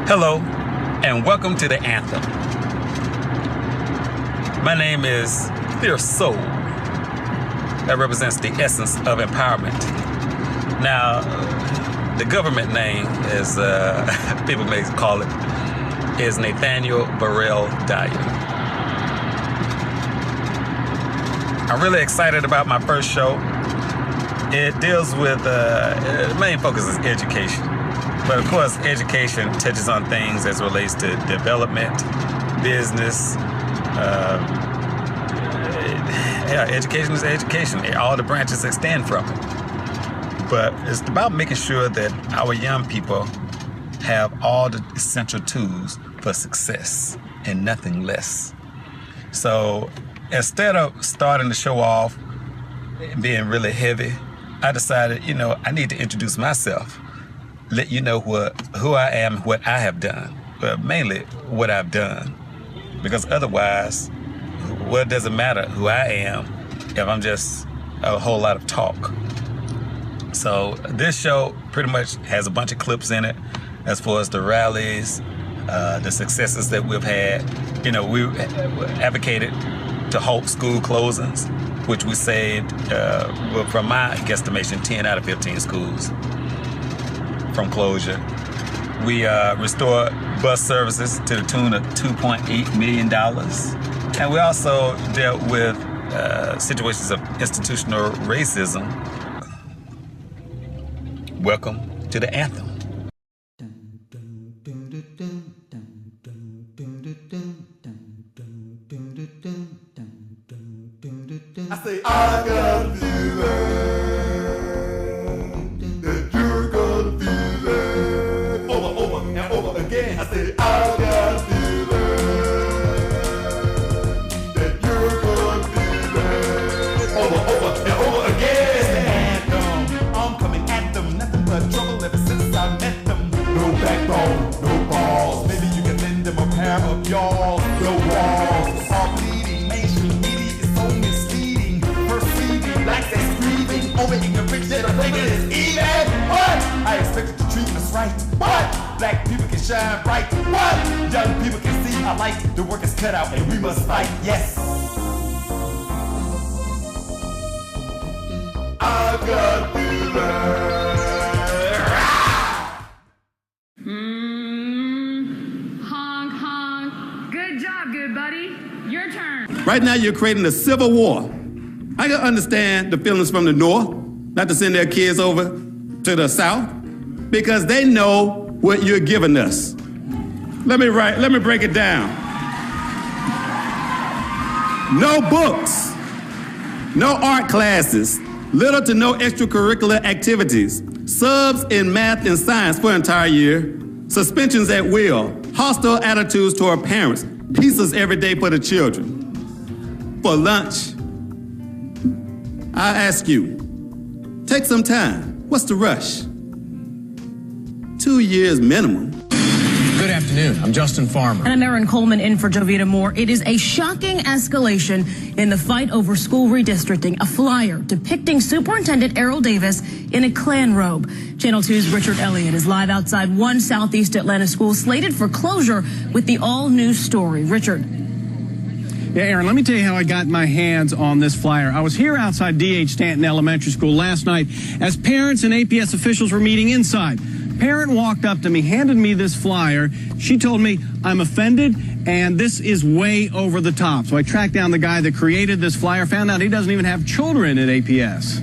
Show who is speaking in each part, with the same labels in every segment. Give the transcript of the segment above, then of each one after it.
Speaker 1: Hello, and welcome to the Anthem. My name is FierceSoul. That represents the essence of empowerment. Now, the government name, as people may call it, is Nathaniel Burrell Dyer. I'm really excited about my first show. It deals with, the main focus is education. But of course, education touches on things as it relates to development, business. Education is education. All the branches extend from it. But it's about making sure that our young people have all the essential tools for success and nothing less. So instead of starting the show off being really heavy, I decided, I need to introduce myself. Let you know who I am, what I have done, but mainly what I've done. Because otherwise, what does it matter who I am if I'm just a whole lot of talk? So this show pretty much has a bunch of clips in it as far as the rallies, the successes that we've had. We advocated to halt school closings, which we saved, from my guesstimation, 10 out of 15 schools from closure. We restored bus services to the tune of $2.8 million. And we also dealt with situations of institutional racism. Welcome to the Anthem.
Speaker 2: I say, I got a feeling that you're gonna feel it. Over and over again. I say, I got a feeling that you're gonna feel it. Over and over again. Anthem, I'm coming at them. Nothing but trouble ever since I met them. No backbone, no balls. Maybe you can lend them a pair of y'all. No walls are bleeding. Mainstream media is so misleading. Perceiving blacks as grieving. Over ignorant that I think it is even. What? I expected to treat us right. What? Black people can shine bright. What? Young people can see a light. The work is cut out and we must fight. Yes. I got feeling.
Speaker 3: Honk, honk. Good job, good buddy. Your turn.
Speaker 4: Right now, you're creating a civil war. I can understand the feelings from the North, not to send their kids over to the South, because they know what you're giving us. Let me break it down. No books, no art classes, little to no extracurricular activities, subs in math and science for an entire year, suspensions at will, hostile attitudes toward parents, pizzas every day for the children. For lunch, I ask you, take some time. What's the rush? 2 years minimum.
Speaker 5: Good afternoon. I'm Justin Farmer.
Speaker 6: And I'm Erin Coleman in for Jovita Moore. It is a shocking escalation in the fight over school redistricting. A flyer depicting Superintendent Errol Davis in a Klan robe. Channel 2's Richard Elliott is live outside one Southeast Atlanta school slated for closure with the all-new story. Richard.
Speaker 5: Yeah, Aaron, let me tell you how I got my hands on this flyer. I was here outside D.H. Stanton Elementary School last night as parents and APS officials were meeting inside. Parent walked up to me, handed me this flyer. She told me, I'm offended, and this is way over the top. So I tracked down the guy that created this flyer, found out he doesn't even have children at APS.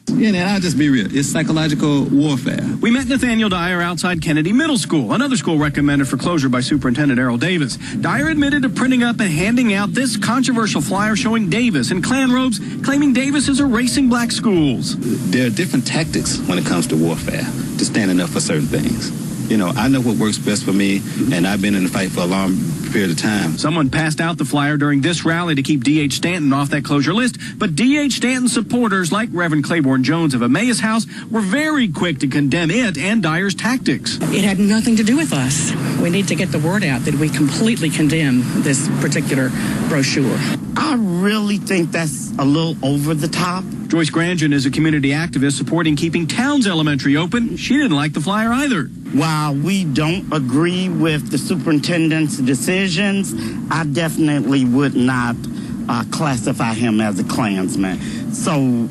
Speaker 4: Yeah, and I'll just be real. It's psychological warfare.
Speaker 5: We met Nathaniel Dyer outside Kennedy Middle School, another school recommended for closure by Superintendent Errol Davis. Dyer admitted to printing up and handing out this controversial flyer showing Davis in Klan robes, claiming Davis is erasing black schools.
Speaker 4: There are different tactics when it comes to warfare, to standing up for certain things. I know what works best for me, and I've been in the fight for a long period of time.
Speaker 5: Someone passed out the flyer during this rally to keep D.H. Stanton off that closure list, but D.H. Stanton supporters like Reverend Claiborne Jones of Emmaus House were very quick to condemn it and Dyer's tactics.
Speaker 7: It had nothing to do with us. We need to get the word out that we completely condemn this particular brochure.
Speaker 8: I really think that's a little over the top.
Speaker 5: Joyce Grangen is a community activist supporting keeping Towns Elementary open. She didn't like the flyer either.
Speaker 8: While we don't agree with the superintendent's decisions, I definitely would not classify him as a Klansman. So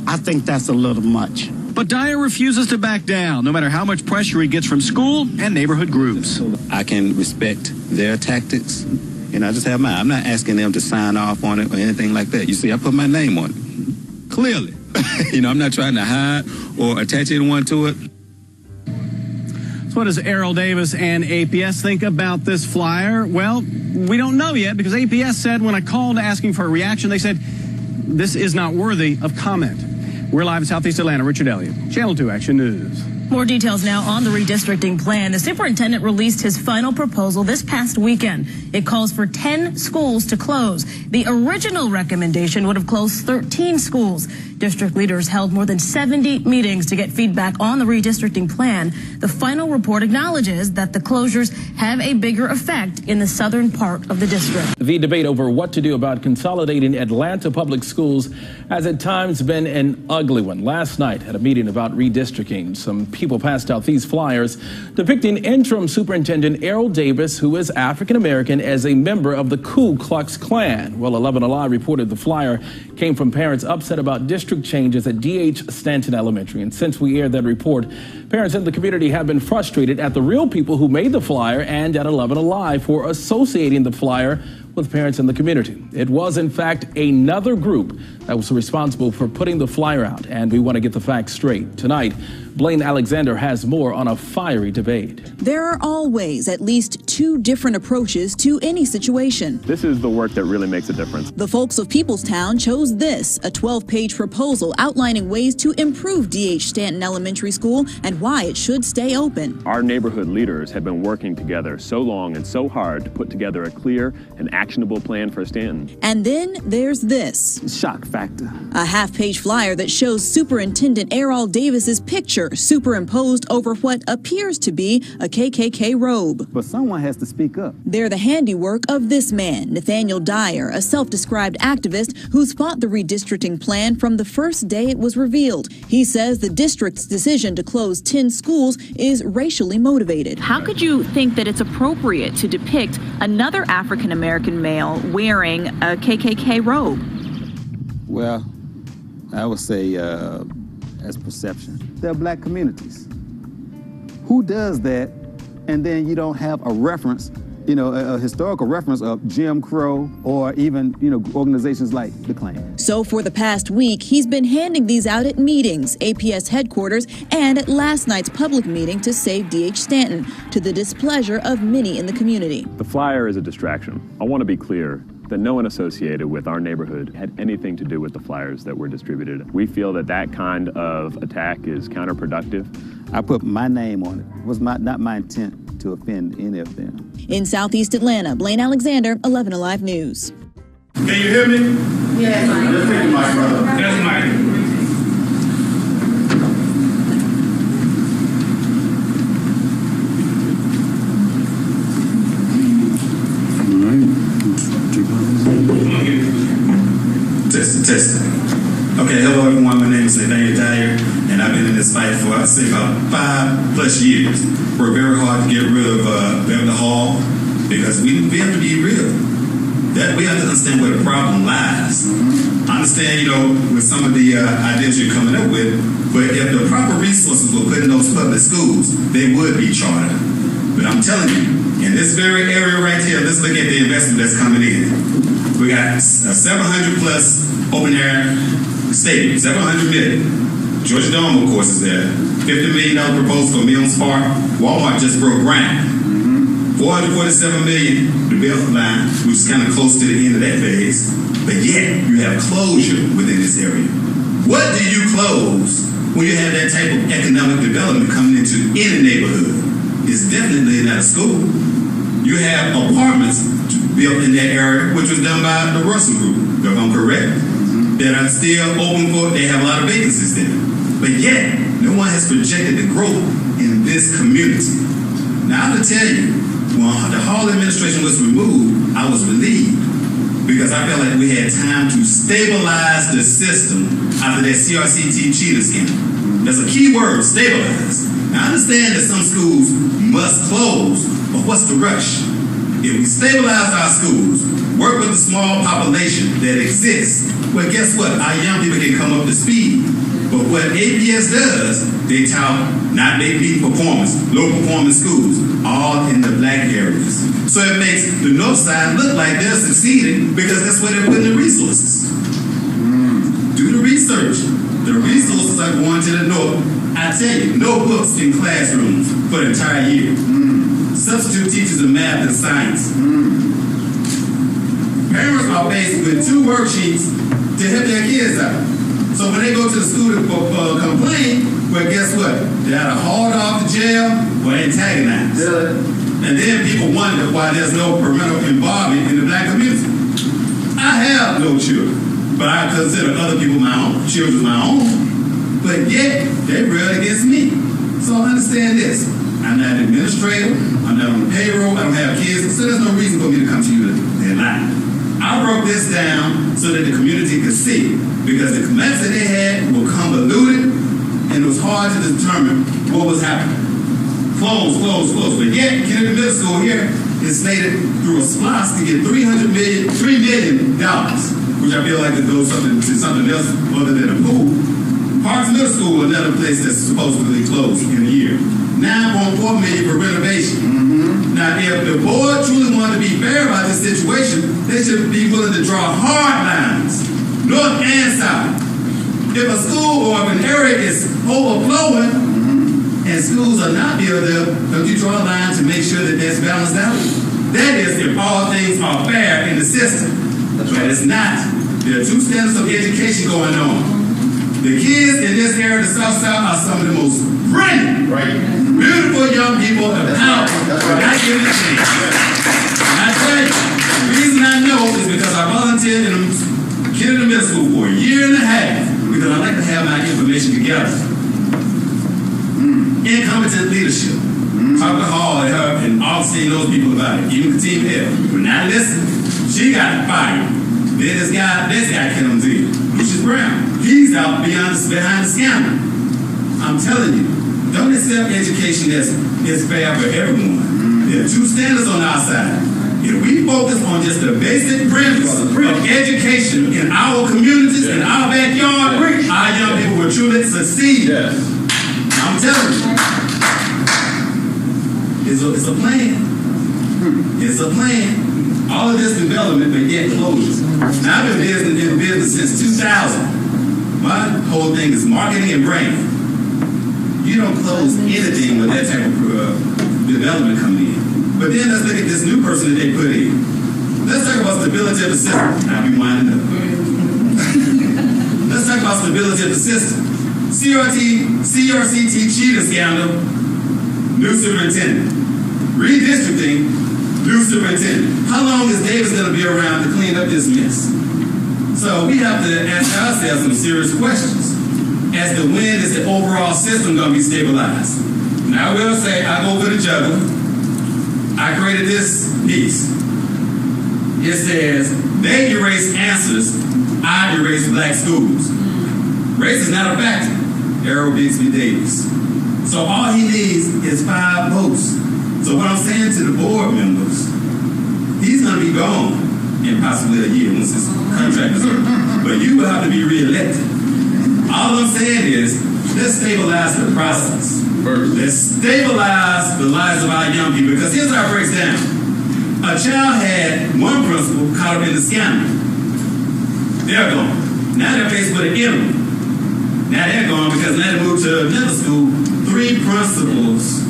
Speaker 8: I think that's a little much.
Speaker 5: But Dyer refuses to back down, no matter how much pressure he gets from school and neighborhood groups.
Speaker 4: I can respect their tactics, and I just have mine. I'm not asking them to sign off on it or anything like that. You see, I put my name on it, clearly. I'm not trying to hide or attach anyone to it.
Speaker 5: So what does Errol Davis and APS think about this flyer? Well, we don't know yet, because APS said when I called asking for a reaction, they said this is not worthy of comment. We're live in Southeast Atlanta. Richard Elliott, Channel 2 Action News.
Speaker 6: More details now on the redistricting plan. The superintendent released his final proposal this past weekend. It calls for 10 schools to close. The original recommendation would have closed 13 schools. District leaders held more than 70 meetings to get feedback on the redistricting plan. The final report acknowledges that the closures have a bigger effect in the southern part of the district.
Speaker 9: The debate over what to do about consolidating Atlanta public schools has at times been an ugly one. Last night at a meeting about redistricting, some people passed out these flyers depicting interim superintendent Errol Davis, who is African American, as a member of the Ku Klux Klan. Well, 11 Alive reported the flyer came from parents upset about district changes at D.H. Stanton Elementary. And since we aired that report, parents in the community have been frustrated at the real people who made the flyer and at 11 Alive for associating the flyer with parents in the community. It was, in fact, another group that was responsible for putting the flyer out, and we want to get the facts straight. Tonight, Blaine Alexander has more on a fiery debate.
Speaker 10: There are always at least two different approaches to any situation.
Speaker 11: This is the work that really makes a difference.
Speaker 10: The folks of Peoplestown chose this, a 12-page proposal outlining ways to improve D.H. Stanton Elementary School and why it should stay open.
Speaker 11: Our neighborhood leaders have been working together so long and so hard to put together a clear and actionable plan for Stanton.
Speaker 10: And then there's this.
Speaker 4: Shock factor.
Speaker 10: A half-page flyer that shows Superintendent Errol Davis's picture superimposed over what appears to be a KKK robe.
Speaker 4: But someone has to speak up.
Speaker 10: They're the handiwork of this man, Nathaniel Dyer, a self-described activist who's fought the redistricting plan from the first day it was revealed. He says the district's decision to close 10 schools is racially motivated.
Speaker 12: How could you think that it's appropriate to depict another African-American male wearing a KKK robe?
Speaker 4: Well, I would say as perception. There are black communities. Who does that and then you don't have a reference, a historical reference of Jim Crow or even, organizations like the Klan?
Speaker 10: So for the past week, he's been handing these out at meetings, APS headquarters, and at last night's public meeting to save D.H. Stanton, to the displeasure of many in the community.
Speaker 11: The flyer is a distraction. I want to be clear that no one associated with our neighborhood had anything to do with the flyers that were distributed. We feel that that kind of attack is counterproductive.
Speaker 4: I put my name on it. It was not my intent to offend any of them.
Speaker 10: In Southeast Atlanta, Blaine Alexander, 11 Alive News.
Speaker 2: Can you hear me?
Speaker 3: Yes.
Speaker 2: Just take the mic, brother. That's Mike. Testing. Okay, hello everyone, my name is Nathaniel Dyer, and I've been in this fight for, I'd say, about 5+ years. Worked very hard to get rid of Beverly Hall, because we have to be real. That we have to understand where the problem lies. I understand, with some of the ideas you're coming up with, but if the proper resources were put in those public schools, they would be chartered. But I'm telling you, in this very area right here, let's look at the investment that's coming in. We got 700+ open air stadium, 700 million. Georgia Dome, of course, is there. $50 million proposal for Mills Park. Walmart just broke ground. $447 million, the Beltline, which is kind of close to the end of that phase. But yet, you have closure within this area. What do you close when you have that type of economic development coming into any neighborhood? It's definitely not a school.
Speaker 4: You have apartments built in that area, which was done by the Russell Group, if I'm correct, that are still open for, they have a lot of vacancies there. But yet, no one has projected the growth in this community. Now, I have to tell you, when the Hall administration was removed, I was relieved because I felt like we had time to stabilize the system after that CRCT cheater scandal. That's a key word, stabilize. Now, I understand that some schools must close, but what's the rush? If we stabilize our schools, work with the small population that exists, well, guess what? Our young people can come up to speed. But what APS does, they tout not make peak performance, low performance schools, all in the black areas. So it makes the north side look like they're succeeding because that's where they're putting the resources. Do the research. The resources are going to the north. I tell you, no books in classrooms for the entire year. Substitute teachers of math and science. Parents are faced with 2 worksheets to help their kids out. So when they go to the school to complain, well, guess what? They're either hauled off to jail or antagonized. And then people wonder why there's no parental involvement in the black community. I have no children, but I consider other people my own, children my own. But yet, they rail against me. So understand this. I'm not an administrator. I'm not on the payroll. I don't have kids. So there's no reason for me to come to you and lie. I broke this down so that the community could see. Because the maps that they had were convoluted, and it was hard to determine what was happening. Close. But yet, Kennedy Middle School here is slated through a SPLOST to get $3 million, which I feel like it goes to something else other than a pool. Parks Middle School, another place that's supposedly closed in a year. $9.4 million for renovation. Now, if the board truly wanted to be fair about this situation, they should be willing to draw hard lines, north and south. If a school or if an area is overflowing and schools are not built up, don't you draw a line to make sure that that's balanced out? That is, if all things are fair in the system. But it's not. There are 2 standards of education going on. The kids in this area, the South Side, are some of the most brilliant, beautiful young people of power. I give it a chance. And I tell you, the reason I know is because I volunteered in Kennedy Middle School for a year and a half because I like to have my information together. Incompetent leadership. Talk to Hall and her and all seeing those people about it. Even Katim Hill. But now listen, she got fired. Then this guy comes in, Lucius Brown. He's out behind the scandal. I'm telling you, don't accept education that's fair for everyone. There are 2 standards on our side. If we focus on just the basic premise of education in our communities, in our backyard, our young people will truly succeed. I'm telling you. It's a plan. It's a plan. All of this development, but yet closed. Now, I've been in business since 2000. My whole thing is marketing and branding. You don't close anything with that type of development coming in. But then let's look at this new person that they put in. Let's talk about stability of the system. I'll be winding up. Let's talk about stability of the system. CRCT cheater scandal, new superintendent. Redistricting, new superintendent. How long is Davis going to be around to clean up this mess? So we have to ask ourselves some serious questions as to when is the overall system going to be stabilized. Now I will say, I go for the juggler. I created this piece. It says, they erase answers, I erase black schools. Race is not a factor. Errol Bixby Davis. So all he needs is 5 votes. So what I'm saying to the board members, he's going to be gone in possibly a year once his contract is over. But you will have to be reelected. All I'm saying is, let's stabilize the process. Let's stabilize the lives of our young people. Because here's how it breaks down. A child had one principal caught up in the scandal. They're gone. Now they're faced with an interim. Now they're gone because now they moved to another school. 3 principals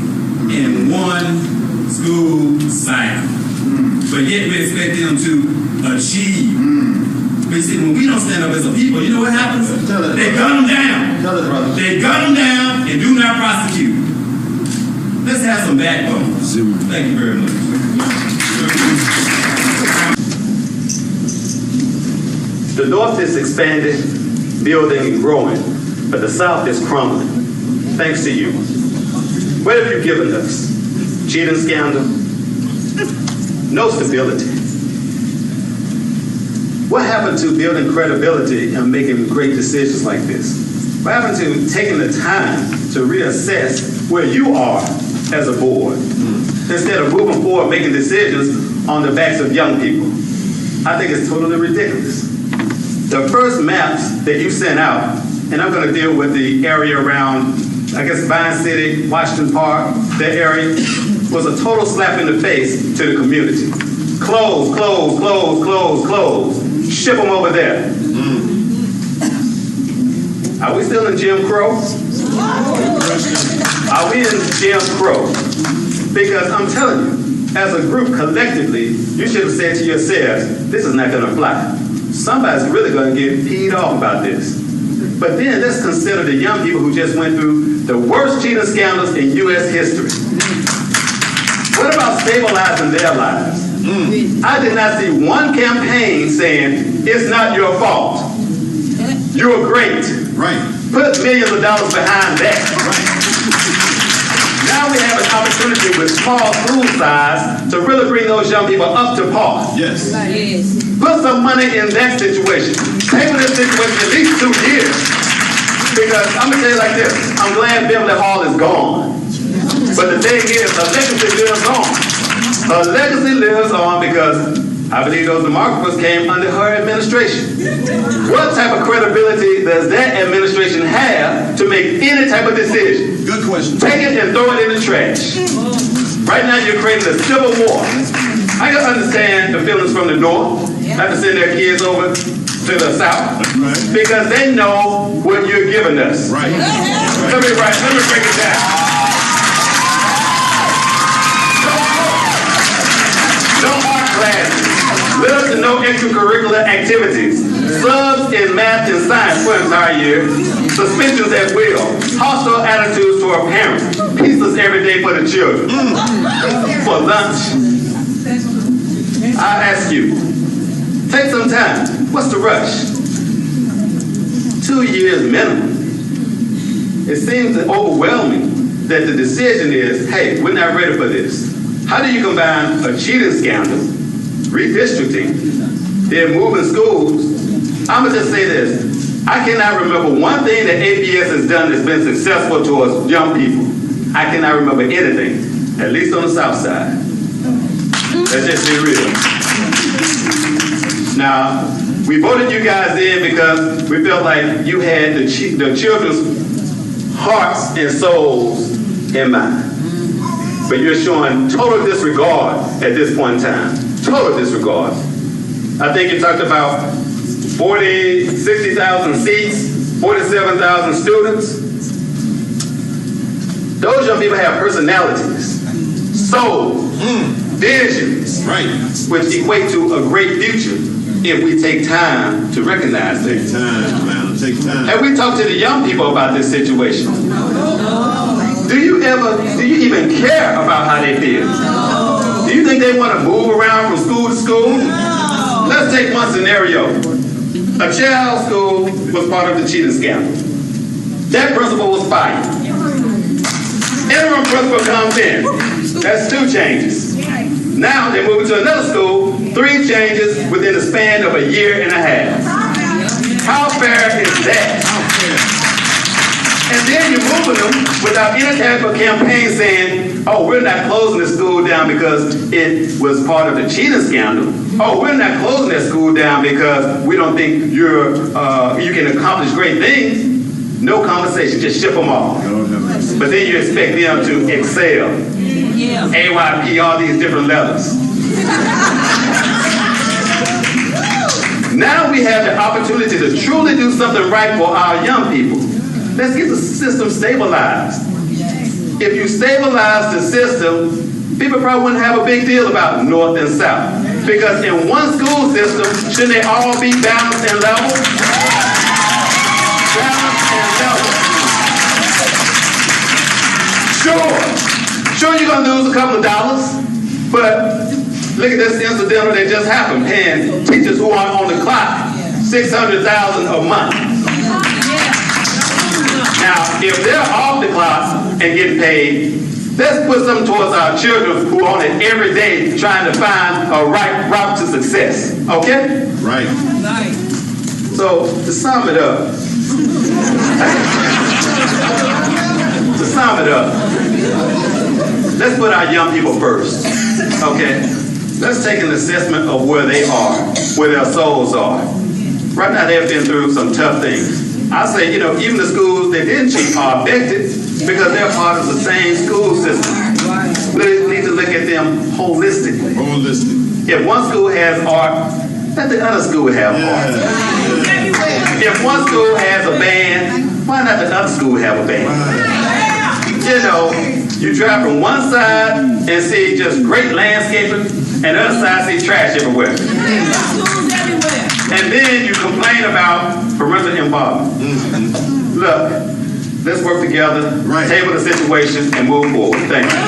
Speaker 4: in 1 school cycle. But yet we expect them to achieve. But you see, when we don't stand up as a people, you know what happens? They gun them down. They gun them down and do not prosecute. Let's have some backbone. Thank you very much. The North is expanding, building, and growing, but the South is crumbling. Thanks to you. What have you given us? Cheating scandal? No stability. What happened to building credibility and making great decisions like this? What happened to taking the time to reassess where you are as a board instead of moving forward making decisions on the backs of young people? I think it's totally ridiculous. The first maps that you sent out, and I'm going to deal with the area around, I guess, Vine City, Washington Park, that area, was a total slap in the face to the community. Close, close, close, close, close. Ship them over there. Are we still in Jim Crow? Are we in Jim Crow? Because I'm telling you, as a group collectively, you should have said to yourselves, this is not going to fly. Somebody's really going to get peed off about this. But then let's consider the young people who just went through the worst cheating scandals in U.S. history. What about stabilizing their lives? I did not see one campaign saying, it's not your fault. You're great.
Speaker 2: Right.
Speaker 4: Put millions of dollars behind that. Right. Now we have an opportunity with small school size to really bring those young people up to par.
Speaker 2: Yes.
Speaker 4: Put some money in that situation. Table this situation at least 2 years. Because I'm going to tell you like this, I'm glad Beverly Hall is gone. But the thing is, a legacy lives on. A legacy lives on because I believe those demographers came under her administration. What type of credibility does that administration have to make any type of decision?
Speaker 2: Good question.
Speaker 4: Take it and throw it in the trash. Right now you're creating a civil war. I can understand the feelings from the North. Have to send their kids over to the South.
Speaker 2: Right.
Speaker 4: Because they know what you're giving us.
Speaker 2: Right.
Speaker 4: Let me break it down. No art classes. Little to no extracurricular activities. Subs in math and science for an entire year. Suspensions at will. Hostile attitudes toward parents. Pizzas every day for the children. For lunch. I ask you, take some time. What's the rush? 2 years minimum. It seems overwhelming that the decision is, hey, we're not ready for this. How do you combine a cheating scandal, redistricting, then moving schools? I'm going to just say this. I cannot remember one thing that APS has done that's been successful towards young people. I cannot remember anything, at least on the South Side. Let's just be real. Now, we voted you guys in because we felt like you had the children's hearts and souls in mind. But you're showing total disregard at this point in time. Total disregard. I think you talked about 60,000 seats, 47,000 students. Those young people have personalities, souls, visions,
Speaker 2: right,
Speaker 4: which equate to a great future if we take time to recognize them.
Speaker 2: Take time, man. Take time.
Speaker 4: Have we talked to the young people about this situation? Do you even care about how they feel? Do you think they want to move around from school to school? Let's take one scenario. A child's school was part of the cheating scandal. That principal was fired. Interim principal comes in. That's 2 changes. Now they're moving to another school, 3 changes within the span of a year and a half. How fair is that? And then you're moving them without any type of campaign saying, oh, we're not closing the school down because it was part of the cheating scandal. Oh, we're not closing that school down because we don't think you can accomplish great things. No conversation, just ship them off. But then you expect them to excel. AYP, all these different levels. Now we have the opportunity to truly do something right for our young people. Let's get the system stabilized. If you stabilize the system, people probably wouldn't have a big deal about North and South. Because in one school system, shouldn't they all be balanced and level? Balanced and level. Sure, Sure, you're going to lose a couple of dollars, but look at this incidental that just happened, paying teachers who aren't on the clock $600,000 a month. Now, if they're off the clock and getting paid, let's put some towards our children who are on it every day trying to find a right route to success. Okay? Right. So, to sum it up, let's put our young people first. Okay? Let's take an assessment of where they are, where their souls are. Right now, they've been through some tough things. I say, even the schools that didn't cheat are affected because they're part of the same school system. We need to look at them holistically. If one school has art, let the other school have art. If one school has a band, why not the other school have a band? You drive from one side and see just great landscaping, and the other side see trash everywhere. And then you complain about parental involvement. Look, let's work together, table the situation, and move forward. Thank you.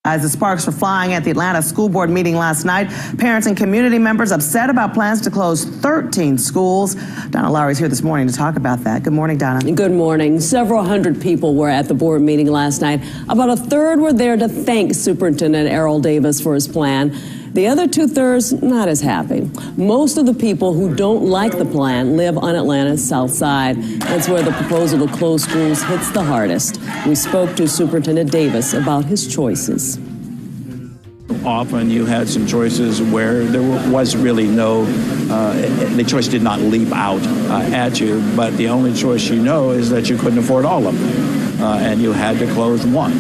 Speaker 13: As the sparks were flying at the Atlanta School Board meeting last night, parents and community members upset about plans to close 13 schools. Donna Lowry's here this morning to talk about that. Good morning, Donna.
Speaker 14: Good morning. Several hundred people were at the board meeting last night. About a third were there to thank Superintendent Errol Davis for his plan. The other two-thirds not as happy. Most of the people who don't like the plan live on Atlanta's south side. That's where the proposal to close schools hits the hardest. We spoke to Superintendent Davis about his choices.
Speaker 15: Often you had some choices where there was really no, the choice did not leap out at you, but the only choice is that you couldn't afford all of them, and you had to close one.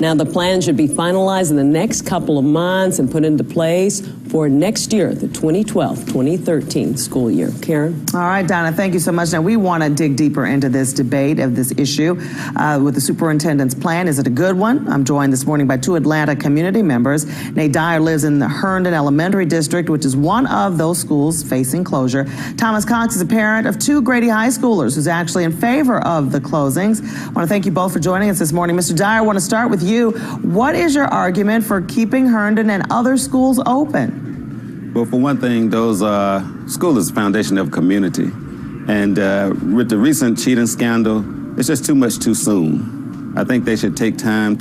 Speaker 14: Now, the plan should be finalized in the next couple of months and put into place for next year, the 2012-2013 school year. Karen?
Speaker 13: All right, Donna, thank you so much. Now, we want to dig deeper into this debate of this issue with the superintendent's plan. Is it a good one? I'm joined this morning by two Atlanta community members. Nate Dyer lives in the Herndon Elementary District, which is one of those schools facing closure. Thomas Cox is a parent of two Grady High Schoolers who's actually in favor of the closings. I want to thank you both for joining us this morning. Mr. Dyer, I want to start with you. What is your argument for keeping Herndon and other schools open?
Speaker 4: Well, for one thing, those school is the foundation of community. And with the recent cheating scandal, it's just too much too soon. I think they should take time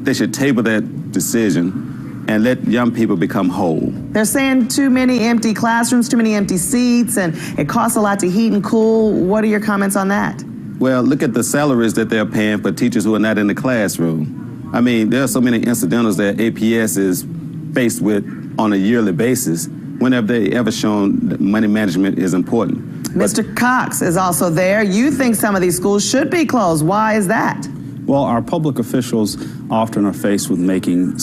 Speaker 4: they should table that decision and let young people become whole.
Speaker 13: They're saying too many empty classrooms, too many empty seats, and it costs a lot to heat and cool. What are your comments on that?
Speaker 4: Well, look at the salaries that they're paying for teachers who are not in the classroom. I mean, there are so many incidentals that APS is faced with on a yearly basis. When have they ever shown that money management is important?
Speaker 13: Mr. Cox is also there. You think some of these schools should be closed. Why is that?
Speaker 15: Well, our public officials often are faced with making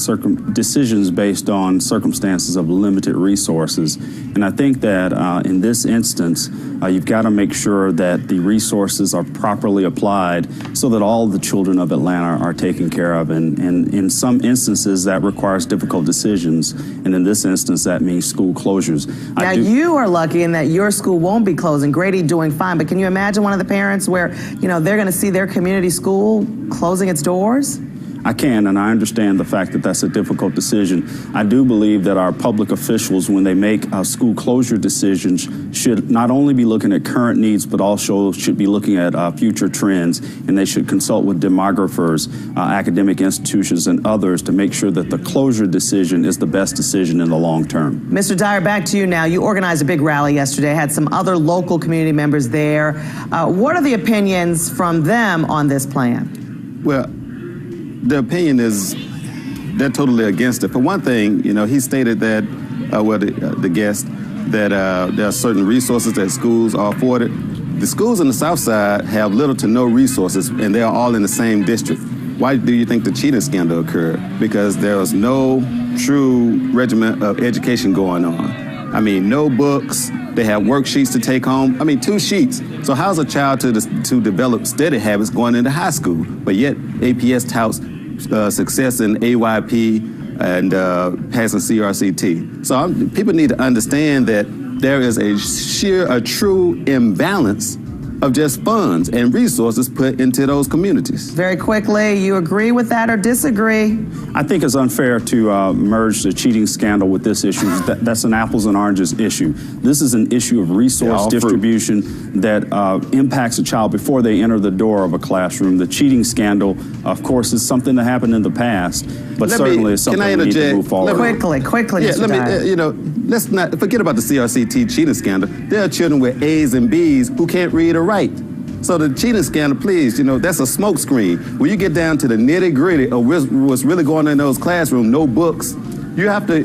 Speaker 15: decisions based on circumstances of limited resources. And I think that in this instance, you've got to make sure that the resources are properly applied so that all the children of Atlanta are taken care of. And in some instances, that requires difficult decisions. And in this instance, that means school closures.
Speaker 13: Now, you are lucky in that your school won't be closing. Grady doing fine. But can you imagine one of the parents where, they're going to see their community school closing its doors?
Speaker 15: I can, and I understand the fact that that's a difficult decision. I do believe that our public officials, when they make school closure decisions, should not only be looking at current needs, but also should be looking at future trends, and they should consult with demographers, academic institutions, and others to make sure that the closure decision is the best decision in the long term.
Speaker 13: Mr. Dyer, back to you now. You organized a big rally yesterday, had some other local community members there. What are the opinions from them on this plan?
Speaker 4: Well, the opinion is they're totally against it. For one thing, he stated that, the guest, that there are certain resources that schools are afforded. The schools on the south side have little to no resources, and they are all in the same district. why do you think the cheating scandal occurred? Because there was no true regimen of education going on. I mean, no books. They have worksheets to take home. I mean, 2 sheets. So how's a child to develop steady habits going into high school? But yet APS touts success in AYP and passing CRCT. So people need to understand that there is a true imbalance of just funds and resources put into those communities.
Speaker 13: Very quickly, you agree with that or disagree?
Speaker 15: I think it's unfair to merge the cheating scandal with this issue. That's an apples and oranges issue. This is an issue of resource distribution that impacts a child before they enter the door of a classroom. The cheating scandal, of course, is something that happened in the past, but certainly is something we need to move forward.
Speaker 13: Quickly,
Speaker 4: yeah,
Speaker 13: Mr. Dyer.
Speaker 4: Let's not forget about the CRCT cheating scandal. There are children with A's and B's who can't read or write. So the cheating scandal, please, that's a smokescreen. When you get down to the nitty-gritty of what's really going on in those classrooms, no books, you have to,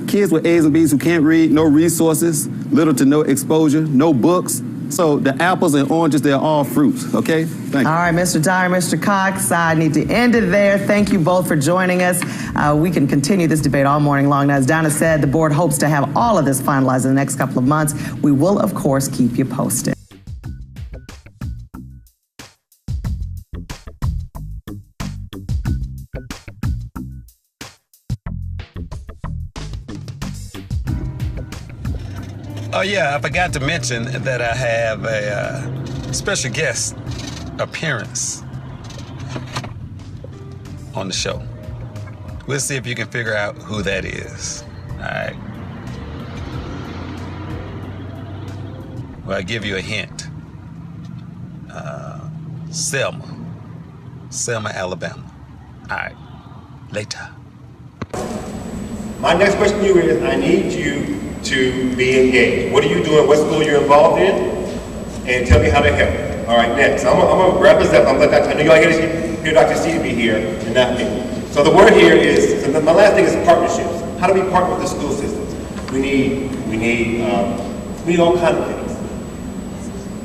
Speaker 4: kids with A's and B's who can't read, no resources, little to no exposure, no books. So the apples and oranges, they're all fruits, okay? Thank you.
Speaker 13: All right, Mr. Dyer, Mr. Cox, I need to end it there. Thank you both for joining us. We can continue this debate all morning long. Now, as Donna said, the board hopes to have all of this finalized in the next couple of months. We will, of course, keep you posted.
Speaker 1: Oh yeah, I forgot to mention that I have a special guest appearance on the show. We'll see if you can figure out who that is. All right. Well, I'll give you a hint. Selma, Alabama. All right. Later.
Speaker 16: My next question to you is, I need you to be engaged. What are you doing? What school you're involved in? And tell me how to help. All right, next. I'm gonna wrap this up. I know y'all hear Dr. C be here and not me. So the word here is, so my last thing is partnerships. How do we partner with the school systems? We need all kinds of things.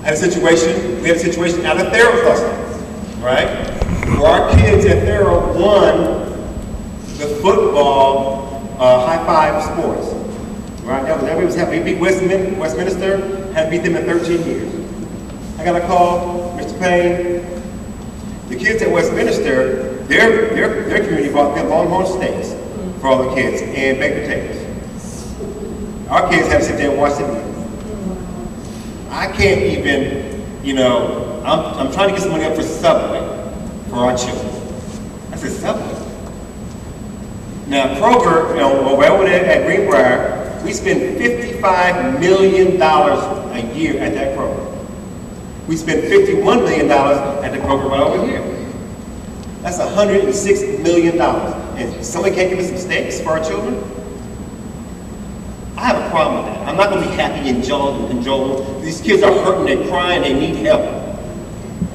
Speaker 16: We had a situation out at Thero last night, right? Where our kids at Thero won the football high five sports. Right, that was happening. We beat Westminster, had beat them in 13 years. I got a call, Mr. Payne. The kids at Westminster, their community bought them Longhorn steaks for all the kids and baked potatoes. Our kids have to sit there and watch them. I can't even, I'm trying to get some money up for Subway for our children. I said, Subway? Now, Kroger, over there at Greenbrier, we spend $55 million a year at that program. We spend $51 million at the program right over here. That's $106 million. And somebody can't give us some steaks for our children? I have a problem with that. I'm not going to be happy and cajoled. These kids are hurting, they're crying, they need help.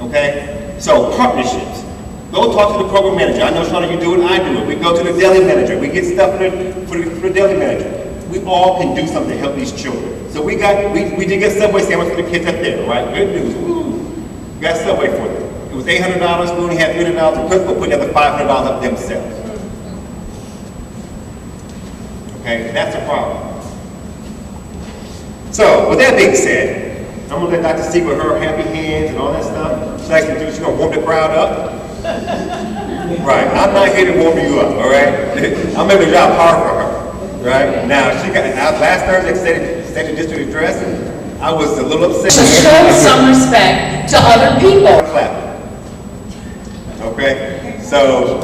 Speaker 16: Okay? So, partnerships. Go talk to the program manager. I know, Shauna, you do it, I do it. We go to the deli manager. We get stuff for the deli manager. We all can do something to help these children. So we did get Subway sandwich for the kids up there, right? Good news. Woo. We got Subway for them. It was $800. We only had $300. The principal put another $500 up themselves. Okay, that's a problem. So with that being said, I'm gonna let Dr. C with her happy hands and all that stuff. She's gonna warm the crowd up. Right, I'm not here to warm you up, all right? I'm making the job hard for her. Right? Now, last Thursday, state the district address, and I was a little upset.
Speaker 17: To show some respect to other people.
Speaker 16: Clap. Okay? So.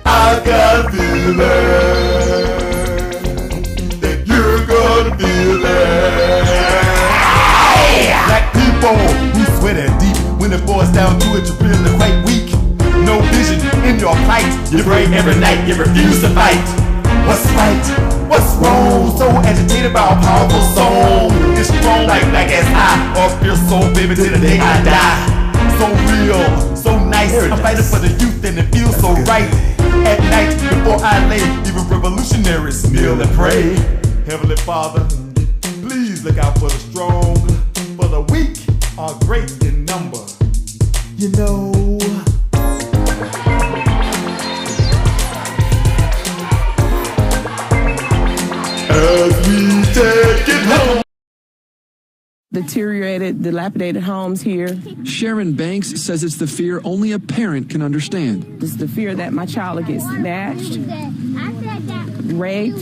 Speaker 2: I got a feeling that you're gonna feel it. Black people who sweat it deep when it boils down to it, you're feeling quite weak. No vision in your plight. You pray every night, you refuse to fight. What's right? What's wrong? So agitated by a powerful song. It's strong like as I or FierceSoul, baby, till the day I die. So real, so nice. I'm fighting for the youth and it feels so right. At night, before I lay, even revolutionaries kneel and pray. Heavenly Father, please look out for the strong, for the weak are great in number. You know, as we take it home.
Speaker 18: Deteriorated, dilapidated homes here.
Speaker 19: Sharon Banks says it's the fear only a parent can understand.
Speaker 18: It's the fear that my child will get snatched, raped,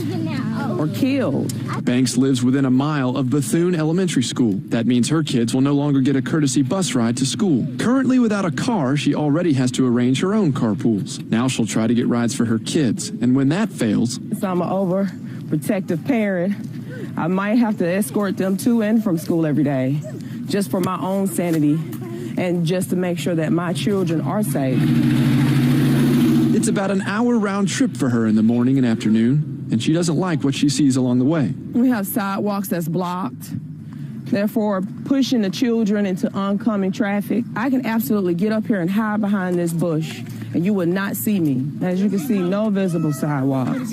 Speaker 18: or killed.
Speaker 19: Banks lives within a mile of Bethune Elementary School. That means her kids will no longer get a courtesy bus ride to school. Currently without a car, she already has to arrange her own carpools. Now she'll try to get rides for her kids. And when that fails...
Speaker 18: So I'm an overprotective parent. I might have to escort them to and from school every day, just for my own sanity and just to make sure that my children are safe.
Speaker 19: It's about an hour round trip for her in the morning and afternoon, and she doesn't like what she sees along the way.
Speaker 18: We have sidewalks that's blocked, therefore pushing the children into oncoming traffic. I can absolutely get up here and hide behind this bush, and you will not see me. As you can see, no visible sidewalks.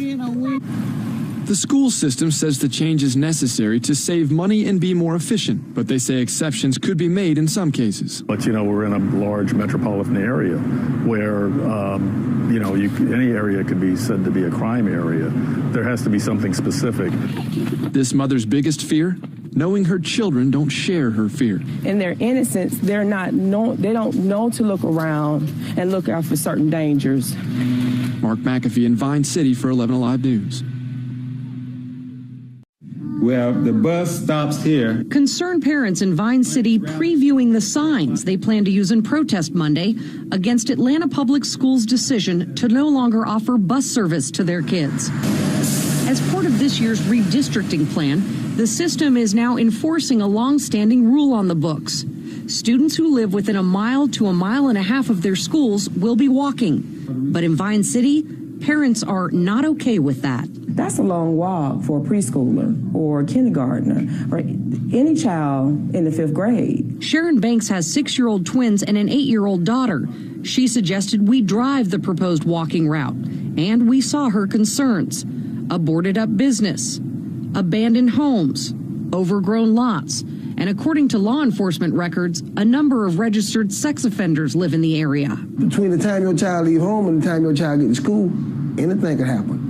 Speaker 19: The school system says the change is necessary to save money and be more efficient, but they say exceptions could be made in some cases.
Speaker 20: But, you know, we're in a large metropolitan area where, you know, any area could be said to be a crime area. There has to be something specific.
Speaker 19: This mother's biggest fear? Knowing her children don't share her fear.
Speaker 18: In their innocence, they don't know to look around and look out for certain dangers.
Speaker 19: Mark McAfee in Vine City for 11 Alive News.
Speaker 4: Well, the bus stops here.
Speaker 21: Concerned parents in Vine City previewing the signs they plan to use in protest Monday against Atlanta Public Schools' decision to no longer offer bus service to their kids. As part of this year's redistricting plan, the system is now enforcing a long-standing rule on the books. Students who live within a mile to a mile and a half of their schools will be walking. But in Vine City, parents are not okay with that.
Speaker 18: That's a long walk for a preschooler or a kindergartner or any child in the 5th grade.
Speaker 21: Sharon Banks has 6-year-old twins and an 8-year-old daughter. She suggested we drive the proposed walking route, and we saw her concerns. A boarded up business, abandoned homes, overgrown lots, and according to law enforcement records, a number of registered sex offenders live in the area.
Speaker 22: Between the time your child leave home and the time your child get to school, anything could happen.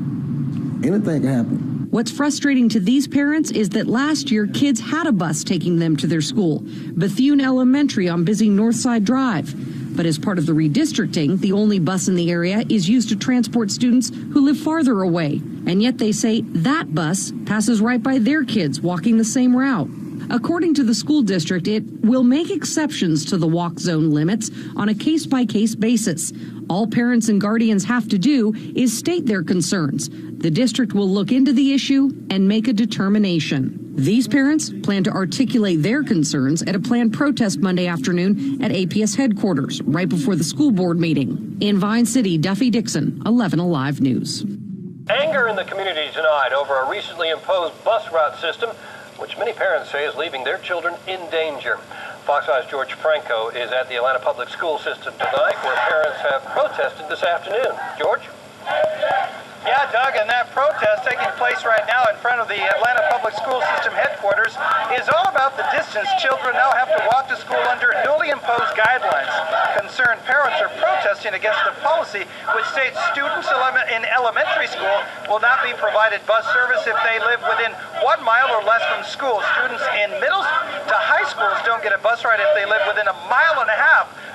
Speaker 22: Anything can happen.
Speaker 21: What's frustrating to these parents is that last year kids had a bus taking them to their school, Bethune Elementary on busy Northside Drive. But as part of the redistricting, the only bus in the area is used to transport students who live farther away. And yet they say that bus passes right by their kids walking the same route. According to the school district, it will make exceptions to the walk zone limits on a case-by-case basis. All parents and guardians have to do is state their concerns. The district will look into the issue and make a determination. These parents plan to articulate their concerns at a planned protest Monday afternoon at APS headquarters, right before the school board meeting. In Vine City, Duffy Dixon, 11 Alive News.
Speaker 23: Anger in the community tonight over a recently imposed bus route system, which many parents say is leaving their children in danger. Fox 5's George Franco is at the Atlanta Public School System tonight, where parents have protested this afternoon. George?
Speaker 24: Yeah, Doug, and that protest taking place right now in front of the Atlanta Public School System headquarters is all about the distance children now have to walk to school under newly imposed guidelines. Concerned parents are protesting against the policy which states students in elementary school will not be provided bus service if they live within 1 mile or less from school. Students in middle to high schools don't get a bus ride if they live within 1.5 miles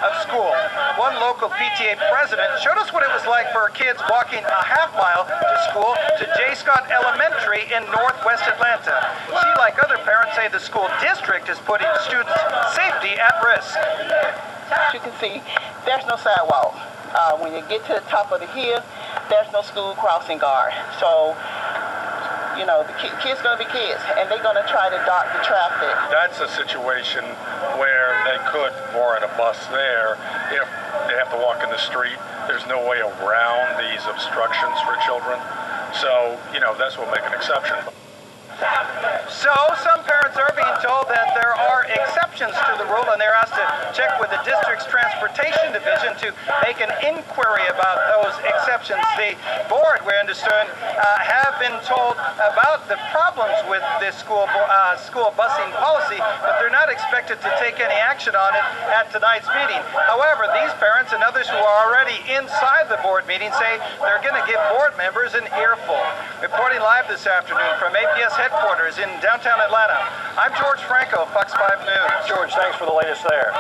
Speaker 24: of school. One local PTA president showed us what it was like for kids walking a half mile to school to J. Scott Elementary in northwest Atlanta. She, like other parents, say the school district is putting students' safety at risk.
Speaker 25: As you can see, there's no sidewalk. When you get to the top of the hill, there's no school crossing guard. So, you know, the kids going to be kids, and they're going to try to dodge the traffic.
Speaker 26: That's a situation where they could warrant a bus there if they have to walk in the street. There's no way around these obstructions for children. So, you know, that's what make an exception.
Speaker 24: So, some parents are being told that there are exceptions exceptions to the rule, and they're asked to check with the district's transportation division to make an inquiry about those exceptions. The board, we understand, have been told about the problems with this school busing policy, but they're not expected to take any action on it at tonight's meeting. However, these parents and others who are already inside the board meeting say they're going to give board members an earful. Reporting live this afternoon from APS headquarters in downtown Atlanta, I'm George Franco, Fox 5 News.
Speaker 23: George, thanks for the latest there.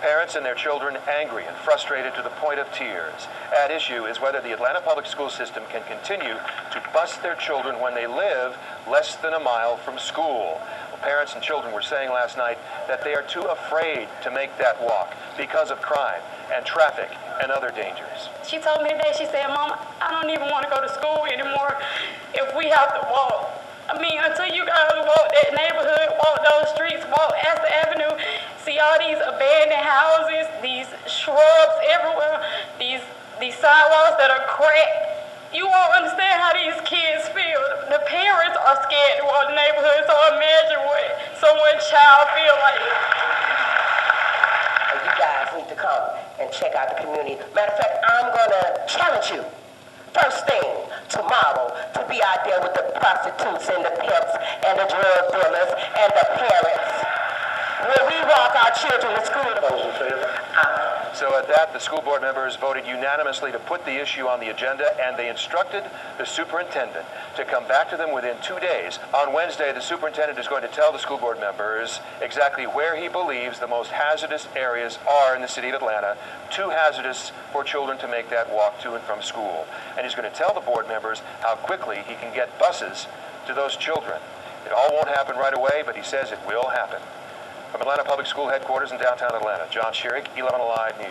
Speaker 23: Parents and their children angry and frustrated to the point of tears. At issue is whether the Atlanta public school system can continue to bus their children when they live less than a mile from school. Well, parents and children were saying last night that they are too afraid to make that walk because of crime and traffic and other dangers.
Speaker 5: She told me today, she said, Mama, I don't even want to go to school anymore if we have to walk. I mean, until you guys walk that neighborhood, walk those streets, walk Astor Avenue, see all these abandoned houses, these shrubs everywhere, these sidewalks that are cracked. You won't understand how these kids feel. The parents are scared to walk the neighborhood, so imagine what someone's child feel like.
Speaker 6: You guys need to come and check out the community. Matter of fact, I'm going to challenge you. First thing tomorrow to be out there with the prostitutes and the pimps and the drug dealers and the parents. Will we walk our children to school?
Speaker 23: So at that, the school board members voted unanimously to put the issue on the agenda, and they instructed the superintendent to come back to them within 2 days. On Wednesday, the superintendent is going to tell the school board members exactly where he believes the most hazardous areas are in the city of Atlanta, too hazardous for children to make that walk to and from school. And he's going to tell the board members how quickly he can get buses to those children. It all won't happen right away, but he says it will happen. From Atlanta Public School headquarters in downtown Atlanta, John Schierick, 11 Alive News.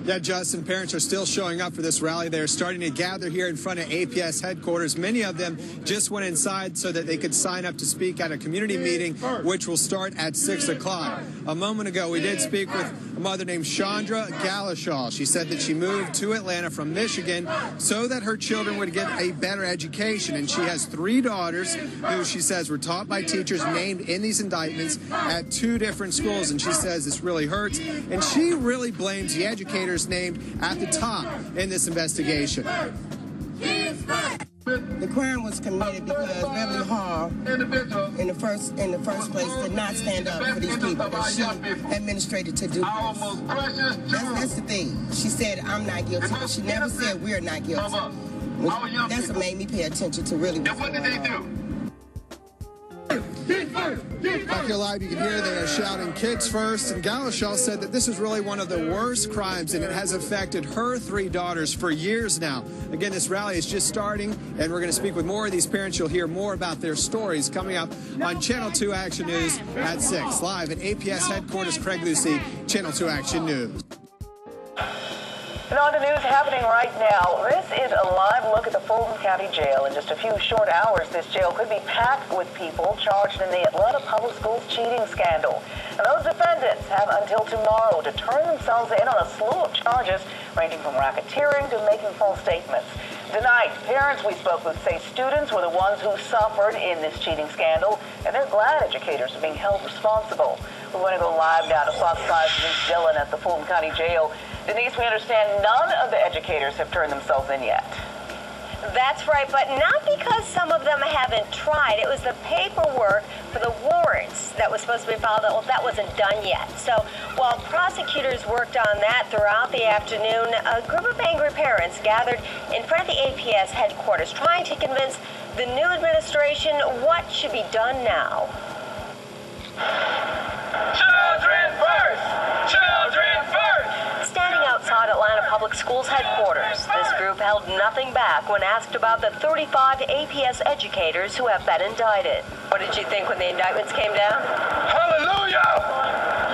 Speaker 7: Yeah, Justin, parents are still showing up for this rally. They're starting to gather here in front of APS headquarters. Many of them just went inside so that they could sign up to speak at a community meeting, which will start at 6 o'clock. A moment ago, we did speak with a mother named Chandra Galashaw. She said that she moved to Atlanta from Michigan so that her children would get a better education. And she has 3 daughters who she says were taught by teachers named in these indictments at 2 different schools. And she says this really hurts. And she really blames the educators named at the top in this investigation.
Speaker 8: The crime was committed because Beverly Hall, in the first place, did not stand up for these people that she administrated to do this. That's the thing. She said, I'm not guilty, but she never said we're not guilty. That's what made me pay attention to really what's going on.
Speaker 7: Back here live, you can hear they are shouting kids first, and Galashaw said that this is really one of the worst crimes, and it has affected her 3 daughters for years now. Again, this rally is just starting, and we're going to speak with more of these parents. You'll hear more about their stories coming up on Channel 2 Action News at 6. Live at APS headquarters, Craig Lucy, Channel 2 Action News.
Speaker 9: And on to news happening right now. This is a live look at the Fulton County Jail. In just a few short hours, this jail could be packed with people charged in the Atlanta Public Schools cheating scandal. And those defendants have until tomorrow to turn themselves in on a slew of charges ranging from racketeering to making false statements. Tonight, parents we spoke with say students were the ones who suffered in this cheating scandal, and they're glad educators are being held responsible. We want to go live now to Fox 5's Denise Dillon at the Fulton County Jail. Denise, we understand none of the educators have turned themselves in yet.
Speaker 12: That's right, but not because some of them haven't tried. It was the paperwork for the warrants that was supposed to be filed. Well, that wasn't done yet. So while prosecutors worked on that throughout the afternoon, a group of angry parents gathered in front of the APS headquarters trying to convince the new administration what should be done now.
Speaker 9: Children first! Children first!
Speaker 12: Standing outside Atlanta Public Schools headquarters, this group held nothing back when asked about the 35 APS educators who have been indicted. What did you think when the indictments came down?
Speaker 9: Hallelujah!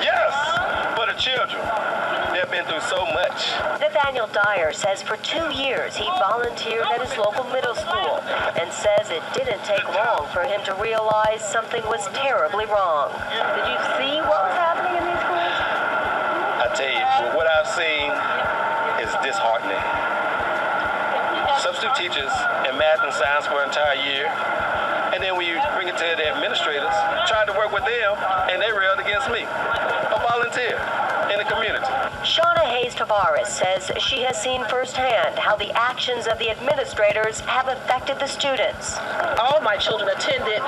Speaker 9: Yes! For the children. They've been through so much.
Speaker 12: Nathaniel Dyer says for 2 years he volunteered at his local middle school and says it didn't take long for him to realize something was terribly wrong. Did you see what was happening in these schools?
Speaker 9: I tell you, what I've seen is disheartening.
Speaker 3: substitute teachers in math and science for an entire year. And then when you bring it to the administrators, tried to work with them, and they railed against me, a volunteer in the community.
Speaker 12: Shauna Hayes Tavares says she has seen firsthand how the actions of the administrators have affected the students.
Speaker 10: All my children attended